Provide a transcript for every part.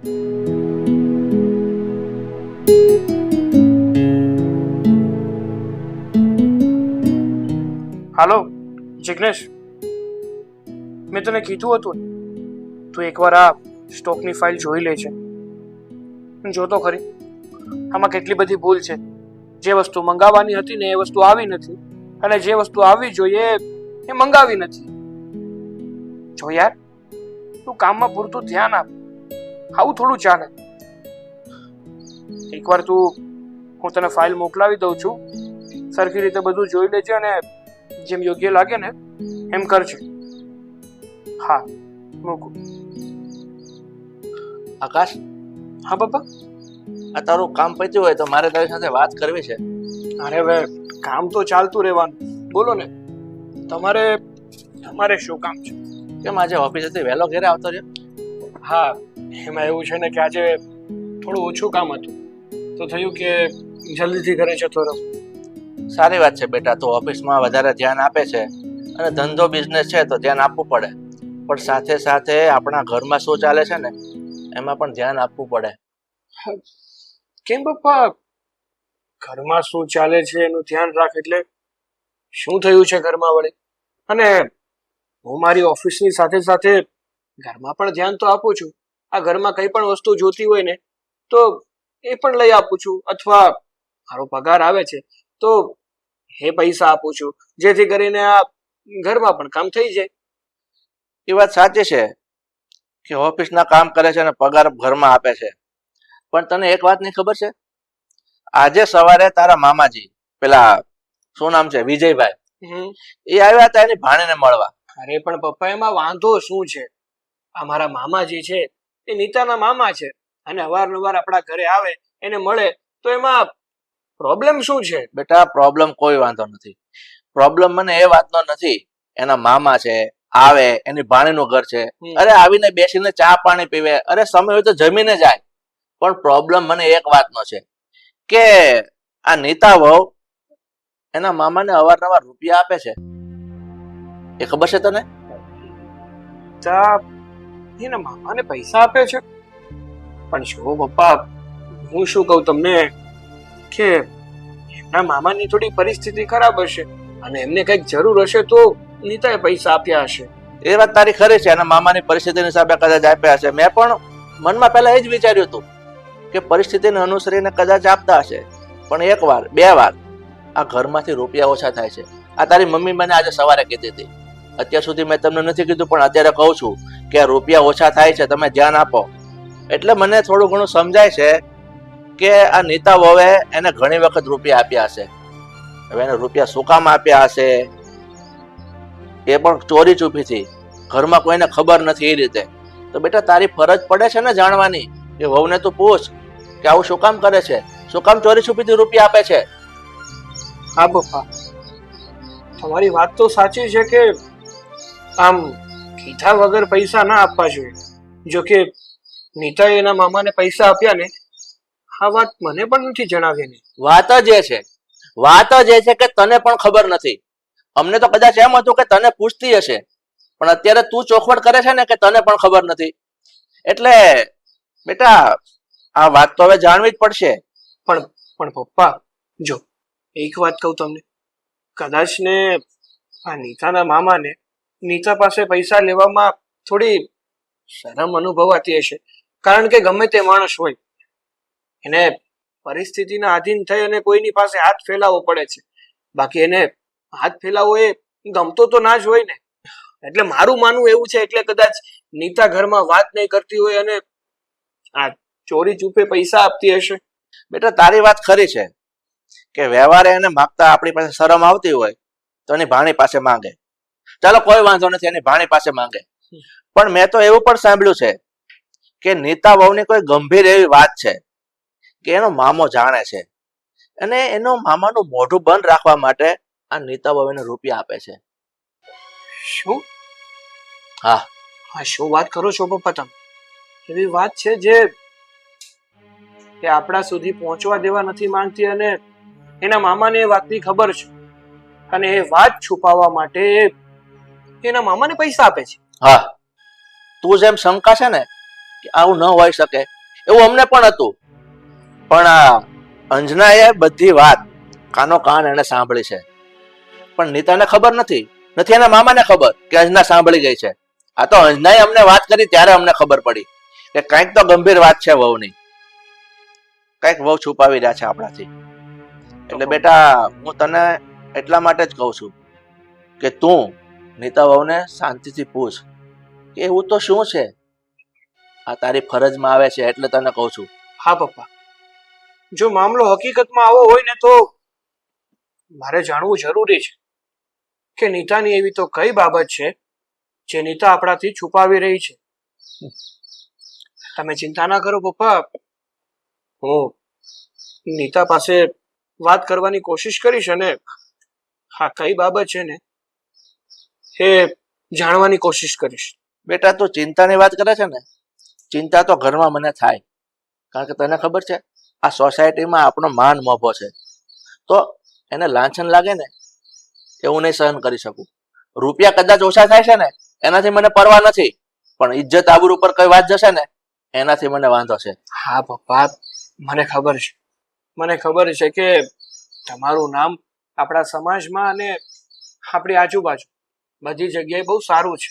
હાલો જિગ્નેશ, મેં તને કીધું હતું તું એકવાર આ સ્ટોકની ફાઇલ જોઈ લે છે. જોતો ખરી આમાં કેટલી બધી ભૂલ છે. જે વસ્તુ મંગાવવાની હતી ને એ વસ્તુ આવી નથી, અને જે વસ્તુ આવવી જોઈએ એ મંગાવી નથી. જો યાર, તું કામમાં પૂરતું ધ્યાન આપ. આવું થોડું ચાલે. એકવાર હું તને ફાઇલ મોકલાવી દઉં છું, સરખી રીતે બધું જોઈ લેજે અને જેમ યોગ્ય લાગે ને એમ કરજે. હા, મૂકું. આકાશ, હા પપ્પા. આ તારું કામ પત્યું હોય તો મારે તારી સાથે વાત કરવી છે. અરે હવે કામ તો ચાલતું રહેવાનું. બોલો ને, તમારે શું કામ છે? કેમ આજે ઓફિસેથી વહેલો ઘરે આવતો રહ્યો? હા, એમાં એવું છે ને કે આજે થોડું ઓછું કામ હતું, તો થયું કે જલ્દીથી ઘરે જતો રહું. સારી વાત છે બેટા, તું ઓફિસમાં વધારે ધ્યાન આપે છે અને ધંધો બિઝનેસ છે તો ધ્યાન આપવું પડે, પણ સાથે સાથે આપણા ઘરમાં શું ચાલે છે ને એમાં પણ ધ્યાન આપવું પડે. કેમ પપ્પા? ઘરમાં શું ચાલે છે એનું ધ્યાન રાખ એટલે શું થયું છે ઘરમાં વળી? અને હું મારી ઓફિસની સાથે સાથે ઘરમાં પણ ધ્યાન તો આપું છું. આ ઘરમાં કઈ પણ વસ્તુ જોતી હોય ને તો એ પણ લઈ આપું છું, અથવા મારો પગાર આવે છે તો એ પૈસા આપું છું, જેથી કરીને આ ઘરમાં પણ કામ થઈ જાય. એ વાત સાચી છે કે ઓફિસના કામ કરે છે અને પગાર ઘરમાં આપે છે, પણ તને એક વાતની ખબર છે? આજે સવારે તારા મામાજી, પેલા શું નામ છે, વિજયભાઈ, એ આવ્યા હતા એની ભાણીને મળવા. અરે પણ પપ્પા, એમાં વાંધો શું છે? અમારા મામાજી છે એ નીતાના મામા છે, અને અવારનવાર આપણા ઘરે આવે, એને મળે, તો એમાં પ્રોબ્લેમ શું છે? બેટા, પ્રોબ્લેમ કોઈ વાંધો નથી. પ્રોબ્લેમ મને એ વાતનો નથી. એના મામા છે, આવે, એની ભાણીનું ઘર છે, અરે આવીને બેસીને ચા પાણી પીવે, અરે સમય હોય તો જમીને જાય. પણ પ્રોબ્લેમ મને એક વાતનો છે કે આ નીતા વહુ એના મામાને અવારનવાર રૂપિયા આપે છે. એ ખબર છે તને? એના મામાને પૈસા આપે છે? પણ શું પપ્પા, હું શું કહું તમને કે એમના મામાની થોડી પરિસ્થિતિ ખરાબ હશે, અને એમને કઈક જરૂર હશે તો નીતાએ પૈસા આપ્યા હશે. એ વાત તારી ખરી છે, એના મામાની પરિસ્થિતિના હિસાબે કદાચ આપ્યા હશે. મેં પણ મનમાં પહેલા એ જ વિચાર્યું હતું કે પરિસ્થિતિને અનુસરીને કદાચ આપતા હશે, પણ એક વાર બે વાર આ ઘરમાંથી રૂપિયા ઓછા થાય છે. આ તારી મમ્મી મને આજે સવારે કીધી હતી. અત્યાર સુધી મેં તમને નથી કીધું, પણ અત્યારે કહું છું કે રૂપિયા ઓછા થાય છે, તમે ધ્યાન આપો. એટલે મને થોડું ઘણું સમજાય છે કે આ નીતા વહુએ એને ઘણી વખત રૂપિયા આપ્યા હશે. હવે એને રૂપિયા શું કામ આપ્યા હશે એ પણ ચોરી છુપીથી, ઘરમાં કોઈને ખબર નથી એ રીતે. તો બેટા, તારી ફરજ પડે છે ને જાણવાની. કે વહુને તું પૂછ કે આવું શું કામ કરે છે, શું કામ ચોરી છુપીથી રૂપિયા આપે છે. હા પપ્પા, તમારી વાત તો સાચી છે કે આમ કીધા વગર પૈસા ના આપવા જોઈએ. જો કે નીતાએ એના મામાને પૈસા આપ્યા ને, આ વાત મને પણ નથી જણાવી. વાત જ એ છે કે તને પણ ખબર નથી. અમને તો કદાચ એમ હતું કે તને પૂછતી હશે, પણ અત્યારે તું ચોખવટ કરે છે ને કે તને પણ ખબર નથી. એટલે બેટા, આ વાત તો હવે જાણવી જ પડશે. પણ પપ્પા, જો એક વાત કહું તમને, કદાચ ને આ નીતાના મામાને નીતા પાસે પૈસા લેવામાં થોડી શરમ અનુભવાતી હશે, કારણ કે ગમે તે માણસ હોય એને પરિસ્થિતિના આધીન થઈ અને કોઈની પાસે હાથ ફેલાવવો પડે છે. બાકી એને હાથ ફેલાવવો એ ગમતો તો ના જ હોય ને. એટલે મારું માનવું એવું છે, એટલે કદાચ નીતા ઘરમાં વાત નહીં કરતી હોય અને આ ચોરી ચૂપે પૈસા આપતી હશે. બેટા, તારી વાત ખરી છે કે વ્યવહારે એને માગતા આપણી પાસે શરમ આવતી હોય તો એની ભાણી પાસે માંગે. ચાલો કોઈ વાંધો નથી, એની ભાણી પાસે માંગે. પણ મેં તો એવું પણ સાંભળ્યું છે કે નીતા વહુની કોઈ ગંભીર એવી વાત છે કે એનો મામો જાણે છે, અને એનો મામાનું મોઢું બંધ રાખવા માટે આ નીતા વહુ એને રૂપિયા આપે છે. શું? હા, શું વાત કરો છો પપ્પા તમે? એવી વાત છે જે આપણા સુધી પહોંચવા દેવા નથી માંગતી, અને એના મામાને એ વાતની ખબર છે, અને એ વાત છુપાવવા માટે એના મામાને પૈસા આપે છે. હા, તું જેમ શંકા છે ને કે આવું ન હોઈ શકે, એવું અમને પણ હતું. પણ આ અંજનાએ બધી વાત કાનો કાન એને સાંભળી છે. પણ નીતાને ખબર નથી એના મામાને ખબર કે અંજના સાંભળી ગઈ છે. આ તો અંજનાએ અમને વાત કરી ત્યારે અમને ખબર પડી કે કંઈક તો ગંભીર વાત છે વહુની. કંઈક વહુ છુપાવી રહ્યા છે આપણાથી. એટલે બેટા હું તને એટલા માટે જ કહું છું કે તું નીતા વહુને શાંતિથી પૂછ કે એવું તો શું છે. આ તારી ફરજમાં આવે છે એટલે તને કહું છું. હા પપ્પા, જો મામલો હકીકતમાં આવો હોય ને તો મારે જાણવું જરૂરી છે કે નીતાની એવી તો કઈ બાબત છે જે નીતા આપણાથી છુપાવી રહી છે. તમે ચિંતા ના કરો પપ્પા, હું નીતા પાસે વાત કરવાની કોશિશ કરીશ અને હા કઈ બાબત છે ને એ જાણવાની કોશિશ કરીશ. બેટા તું ચિંતાની વાત કરે છે ને, ચિંતા તો ઘરમાં મને થાય. કારણ કે તને ખબર છે આ સોસાયટીમાં આપણો માન મોભો છે. તો એને લાંછન લાગે ને એવું નહીં સહન કરી શકું. રૂપિયા કદાચ ઓછા થાય છે ને એનાથી મને પરવા નથી, પણ ઇજ્જત આબરૂ ઉપર કઈ વાત જશે ને એનાથી મને વાંધો છે. હા પપ્પા, મને ખબર છે કે તમારું નામ આપણા સમાજમાં અને આપણી આજુબાજુ બધી જગ્યાએ બહુ સારું છે.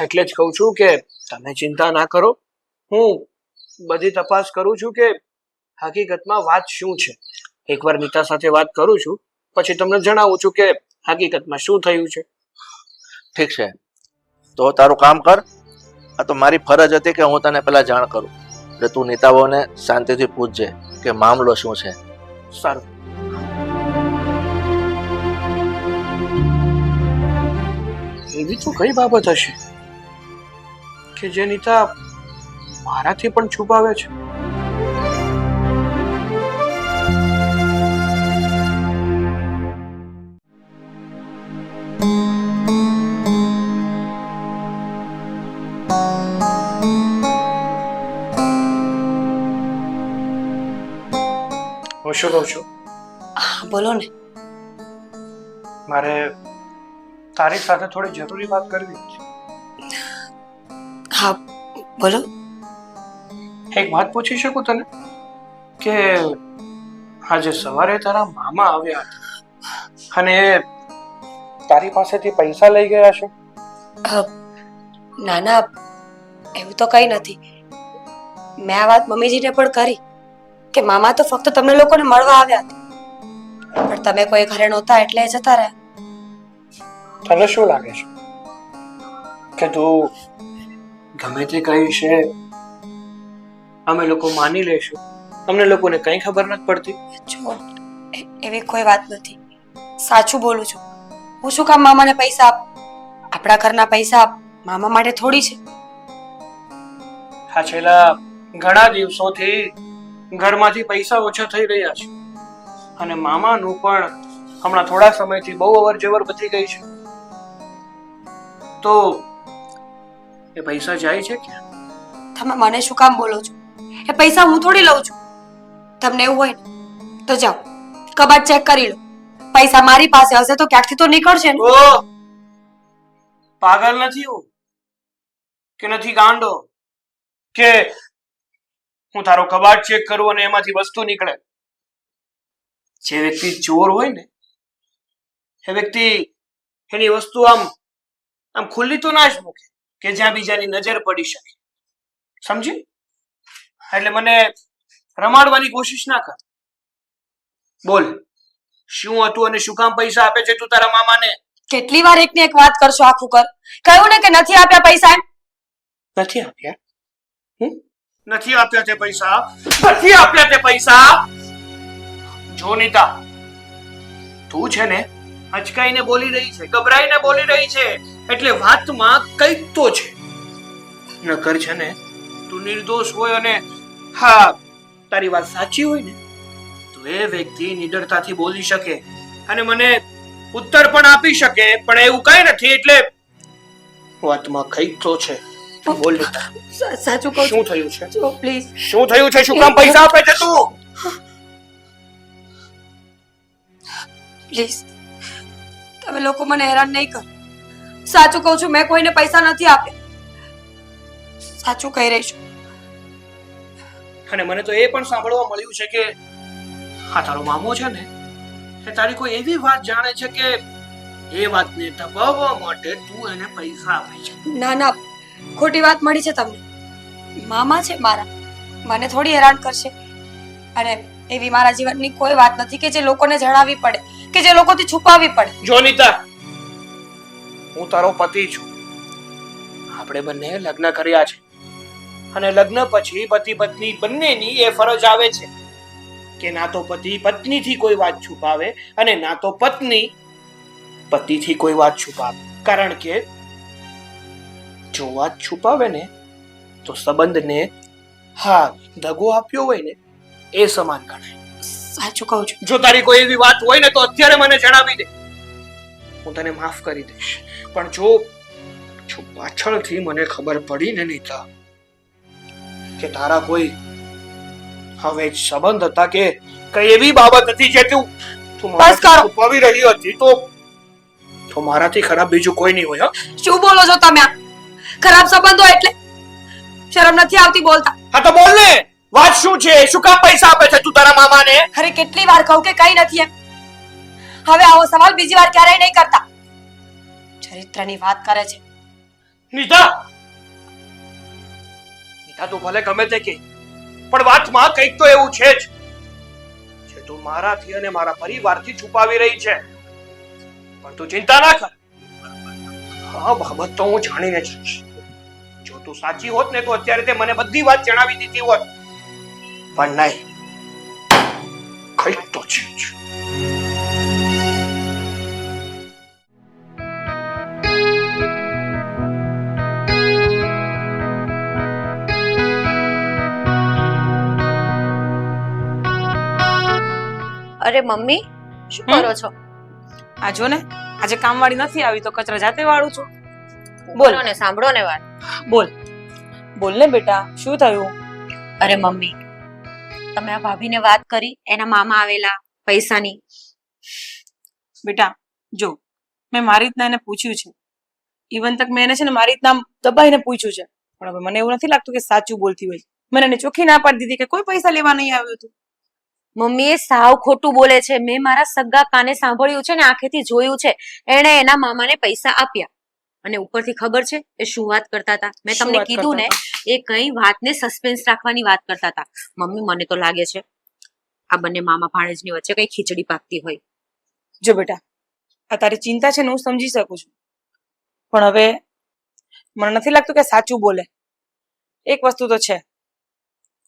એટલે જ કહું છું કે તમે ચિંતા ના કરો. હું બધી તપાસ કરું છું કે હકીકતમાં વાત શું છે. એકવાર નીતા સાથે વાત કરું છું, પછી તમને જણાવું છું કે હકીકતમાં શું થયું છે. ઠીક છે, તો તારું કામ કર. આ તો મારી ફરજ હતી કે હું તને પેલા જાણ કરું. એટલે તું નીતાઓને શાંતિથી પૂછજે કે મામલો શું છે. સારું. એવી તો કઈ બાબત હશે કે જે નીતા મારાથી પણ છુપાવે છે. હું શું કહું છું, બોલો ને. મારે તારી સાથે થોડી જરૂરી વાત કરવી છે. હા બોલો. એક વાત પૂછી શકું તને કે આજે સવારે તારા મામા આવ્યા હતા અને તારી પાસેથી પૈસા લઈ ગયા છે? ના ના, એવું તો કઈ નથી. મેં આ વાત મમ્મીજીને પણ કરી કે મામા તો ફક્ત તમને લોકોને મળવા આવ્યા હતા, પણ તમે કોઈ ઘરે નહોતા એટલે જતા રહ્યા. તને શું લાગે છે કે તું ગમે તે કહીશ અમે લોકો માની લેશું? અમને લોકોને કઈ ખબર નથી પડતી. જો એવી કોઈ વાત નથી, સાચું બોલું છું. હું શું કામ મામાને પૈસા આપ? આપણા ઘરના પૈસા મામા માટે થોડી છે. આ છેલ્લા ઘણા દિવસોથી ઘરમાંથી પૈસા ઓછા થઈ રહ્યા છે અને મામાનું પણ હમણાં થોડા સમયથી બહુ અવર જવર વધી ગઈ છે. તો એ પૈસા જાય છે ક્યાં? તમે મને શું કામ બોલો છો? એ પૈસા હું થોડી લઉં છું. તમને એવું હોય ને તો જાઓ કબાટ ચેક કરી લો. પૈસા મારી પાસે હશે તો ક્યાંકથી તો નીકળશે ને. ઓ પાગલ નથી હું કે નથી ગાંડો કે હું તારો કબાટ ચેક કરું અને એમાંથી વસ્તુ નીકળે. જે વ્યક્તિ ચોર હોય ને એ વ્યક્તિ એની વસ્તુ આમ ખુલ્લી તો ના જ મૂકે કે જ્યાં બીજાની નજર પડી શકે. સમજી? એટલે મને રમાડવાની કોશિશ ના કર. બોલ, શું હતું અને શું કામ પૈસા આપે છે તું તારા મામાને? કેટલી વાર એકની એક વાત કરશો? આખું કર. કહ્યું ને કે નથી આપ્યા પૈસા એમ. નથી આપ્યા? નથી આપ્યા તે પૈસા? નથી આપ્યા તે પૈસા? જો નીતા, તું છે ને અચકાઈને બોલી રહી છે, ગભરાઈને બોલી રહી છે, એટલે વાતમાં કંઈક તો છે. નકર છે ને તું નિર્દોષ હોય અને હા તારી વાત સાચી હોય ને તો એ વ્યક્તિ નિડરતાથી બોલી શકે અને મને ઉત્તર પણ આપી શકે, પણ એવું કઈ નથી. એટલે વાતમાં કંઈક તો છે. બોલ નીતા, સાચું કહું શું થયું છે? જો પ્લીઝ. શું થયું છે? શું કામ પૈસા આપે છે તું? પ્લીઝ તમે લોકો મને હેરાન નહીં કરો. સાચું કહું છું, મેં કોઈને પૈસા નથી આપ્યા. સાચું કહી રહી છું. અને મને તો એ પણ સાંભળવા મળ્યું છે કે આ તારો મામો છે ને એ તારી કોઈ એવી વાત જાણે છે કે એ વાતને દબાવવા માટે તું એને પૈસા આપે છે. ના ના, ખોટી વાત મળી છે તમને. મામા છે મારા, મને થોડી હેરાન કરશે. અને એવી મારા જીવનની કોઈ વાત નથી કે જે લોકોને જણાવવી પડે, કે જે લોકોથી છુપાવવી પડે. જો નીતા, હું તારો પતિ છું. આપણે બંને લગ્ન કર્યા છે અને લગ્ન પછી પતિ પત્ની બંનેની એ ફરજ આવે છે કે ના તો પતિ પત્નીથી કોઈ વાત છુપાવે અને ના તો પત્ની પતિથી કોઈ વાત છુપાવે. કારણ કે જો વાત છુપાવે ને તો સંબંધને દગો આપ્યો હોય ને એ સમાન ગણાય. સાચું કહું છું. જો તારી કોઈ એવી વાત હોય ને તો અત્યારે મને જણાવી દે, હું તને માફ કરી દઈશ. પણ જો પાછળથી મને ખબર પડી ને નીતા કે તારા કોઈ હવે સંબંધ હતા કે કઈ એવી બાબત હતી જે તું બસ કરો. છુપાવી રહી હતી, તો મારાથી ખરાબ બીજું કોઈ નહીં હોય. શું બોલો છો તમે? આ ખરાબ સંબંધો એટલે શરમ નથી આવતી બોલતા? હા તો બોલ ને, વાત શું છે? શું કામ પૈસા આપે છે તું તારા મામાને? અરે કેટલી વાર કહું કે કઈ નથી એમ. હવે આવો સવાલ બીજી વાર ક્યારેય નહીં કરતા. ચરિત્રની વાત કરે છે. નીતા, તું ભલે ગમે તે કે, પણ વાતમાં કંઈક તો એવું છે જ જે તું મારાથી અને મારા પરિવારથી છુપાવી રહી છે. પણ તું ચિંતા ના કર, હા બાબત તો હું જાણીને જઈશ. જો તું સાચી હોત ને તો અત્યારે તે મને બધી વાત જણાવી દીધી હોત. પણ નહીં, કંઈક તો છે જ. અરે મમ્મી, શું કરો છો? આ જો ને, આજે કામવાળી નથી આવી તો કચરા જાતે વાળું છું. બોલો ને, સાંભળો ને વાત. બોલ ને બેટા, શું થયું? અરે મમ્મી, તમે આ ભાભીને વાત કરી એના મામા આવેલા પૈસાની? બેટા જો, મેં મારી રીતના એને પૂછ્યું છે. ઇવન તક મેં એને છે ને મારી રીતના દબાઈને પૂછ્યું છે. પણ હવે મને એવું નથી લાગતું કે સાચું બોલતી હોય. મને એને ચોખ્ખી ના પાડી દીધી કે કોઈ પૈસા લેવા નહીં આવ્યું હતું. મમ્મી એ સાવ ખોટું બોલે છે. મેં મારા સગા કાને સાંભળ્યું છે ને આંખેથી જોયું છે. એણે એના મામાને પૈસા આપ્યા અને ઉપરથી ખબર છે એ શું વાત કરતા હતા? મેં શું તમને વાત કીધું ને, કરતા એ કઈ વાતને સસ્પેન્સ રાખવાની વાત કરતા હતા. મમ્મી મને તો લાગે છે આ બંને મામા ભાણેજની વચ્ચે કઈ ખીચડી પાકતી હોય. જો બેટા, આ તારી ચિંતા છે ને હું સમજી શકું છું, પણ હવે મને નથી લાગતું કે સાચું બોલે. એક વસ્તુ તો છે,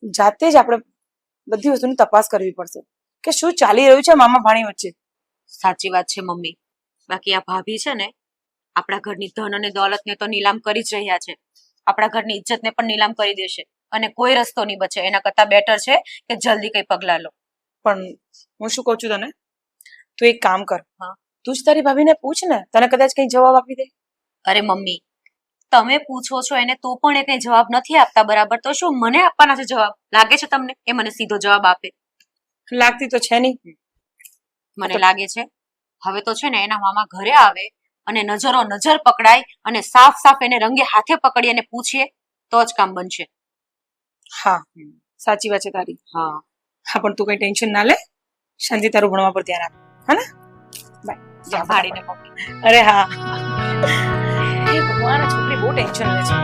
જાતે જ આપણે બધી વસ્તુની તપાસ કરવી પડશે કે શું ચાલી રહ્યું છે મામા ભાણી વચ્ચે. સાચી વાત છે મમ્મી. બાકી આ ભાભી છે ને આપણા ઘરની ધન અને દોલતને તો નીલામ કરી જ રહ્યા છે. આપણા ઘરની ઇજ્જતને પણ નીલામ કરી દેશે અને કોઈ રસ્તો નહીં બચે. એના કરતા બેટર છે કે જલ્દી કઈ પગલા લો. પણ હું શું કહું છું તને, તું એક કામ કર, હા. તું જ તારી ભાભીને પૂછ ને, તને કદાચ કઈ જવાબ આપી દે. અરે મમ્મી, તમે પૂછો છો એને તો પણ એ કઈ જવાબ નથી આપતા બરાબર, તો શું મને આપવાના છે જવાબ? લાગે છે તમને એ મને સીધો જવાબ આપે? લાગતી તો છે નહીં. મને લાગે છે હવે તો છે ને એના મામા ઘરે આવે અને નજરો નજર પકડાય અને સાફ સાફ એને રંગે હાથે પકડી અને પૂછીએ તો જ કામ બનશે. હા, સાચી વાત છે તારી. હા હા, પણ તું કઈ ટેન્શન ના લે, શાંતિ તારું ભણવા પર ધ્યાન આપ, હા ને? બાય. ભાડીને મમ્મી. અરે હા, એ ભગવાન, આ છોકરી બહુ ટેન્શન લે છે.